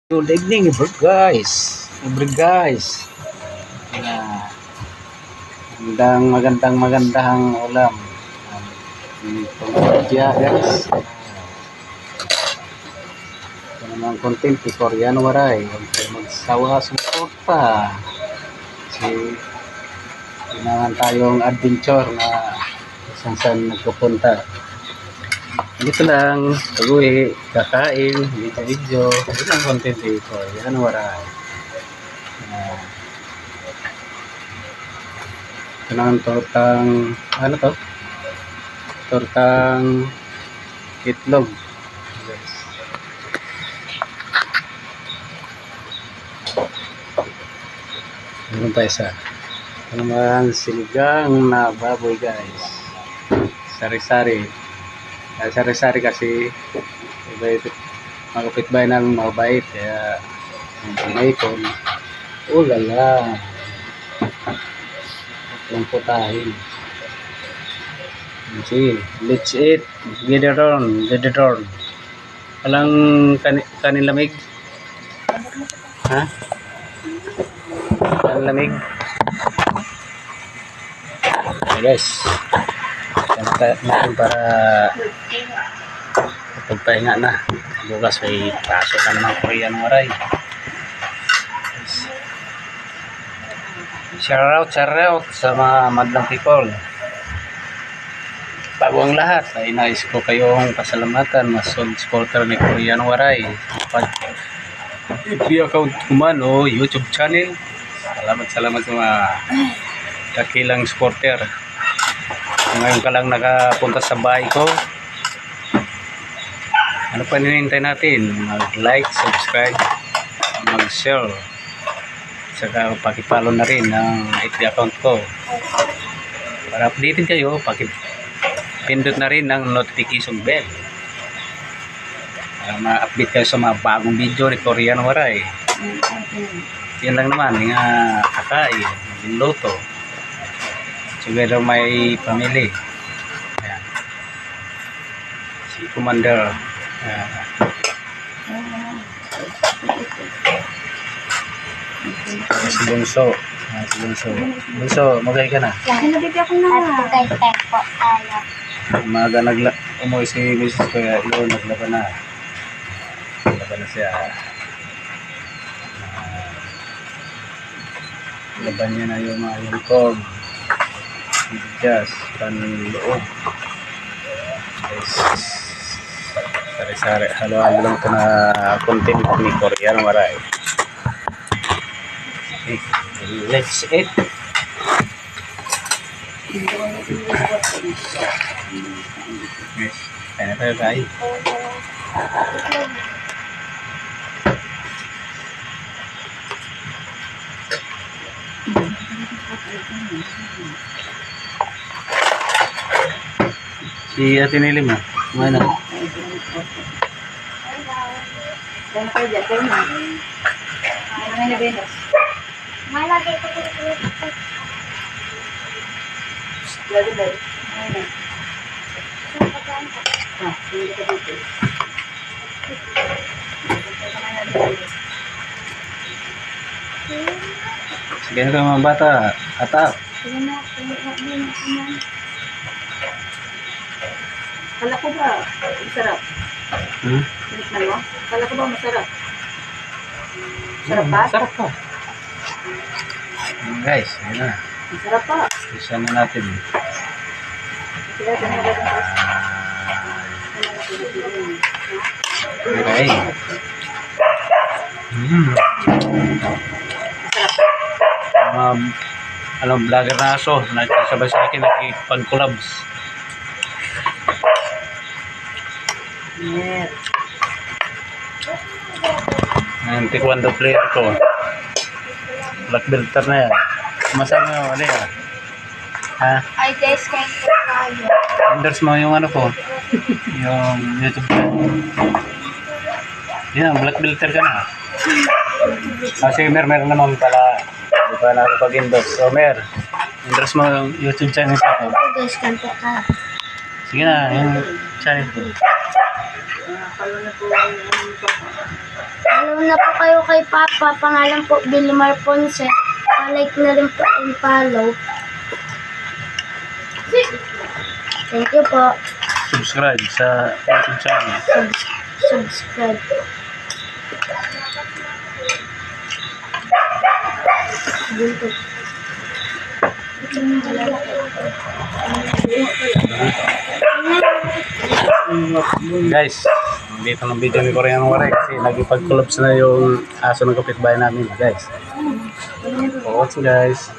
Good evening, guys. Na magandang ulam. Pangkutya, guys. Ito naman content ni Korean Waray. Huwag kayo magsawa suporta. Kasi kailangan tayong adventure na saan nagpupunta. Dito lang, pag-uwi, kakain, video. Ito ang content dito. Yan, Waray. Ito lang tortang, ano to? Tortang itlog. Yes. Meron pa isa. Ito naman sinigang na baboy, guys. Sari-sari. Sari-sari kasi magkapit bahay namin mabait. Kaya ang pinayton. Ulala. Yung putahin. Sige, let's eat. Get it on. Walang kanin lamig? Ha? Kanin lamig? Okay, guys. Natin para pagpahinga na. Bukas ay pasok ang mga Korean Waray. Shout out sa mga madlang people. Bago ang lahat ay nais ko kayong pasalamatan mas solid supporter ni Korean Waray. FB account ko man o YouTube channel. Salamat sa mga kakilang supporter. Ngayon ka lang nakapunta sa bahay ko. Ano pa hinihintay natin? Mag-like, subscribe, mag-share. Saka pakipalo na rin ang FB account ko. Para updated kayo, pakipindot na rin ang notification bell. Para ma-update kayo sa mga bagong video ni Korean Waray. Yan lang naman, nga kakain, magluto. Together may family. Ayan. Si Commander. Si Bunso. Bunso, magay ka na. Nabibi ako na. Umaga umuwi si Mrs. Kuya Ilo, naglaba na. Naglaba na siya. Laban niya na yung mga uniform. Bigas, panloob. Sari-sari. Halo-halo lang ito na content ni Korean Waray. Okay, let's eat. Yes, kaya na tayo guys. Si Ate Nilim na. Kumana. Kaya kayo dyan, kayo na. May na Venus. Malagay ko dito. Lagi ba? May na. Hindi ka dito. Sige na mga bata. Atap. Sige na. Kala ko ba masarap? Tinikman mo? Kala ko ba masarap? Masarap pa? Sarap pa. Guys, ayun na. Masarap pa. Isa na natin. Kaya tinagay ko. Okay. Vlogger na aso. Nakisabay sa akin nakipag-collabs. Yeah. Ang taekwondo player ko. Black belter na yan. Masama mo, ano yan? Ha? Hi guys, kain po tayo. Endorse mo yung ano ko. Yung YouTube channel. Yan, black belter ka na. Kasi meron naman pala. Hindi pa nakapag-endorse. So, endorse mo yung YouTube channel ko. Hi guys, kain po tayo. Sige na, yung channel ko. Palo na po ang Follow na po kayo kay Papa. Pangalan po Vilmar Ponce. Pa-like na rin po and follow. Thank you po. Subscribe sa YouTube channel. Subscribe. Buntot. Guys, dito ng video ni Korean Waray kasi nagipag-collapse na yung aso ng kapitbahay namin, guys. So, what's guys?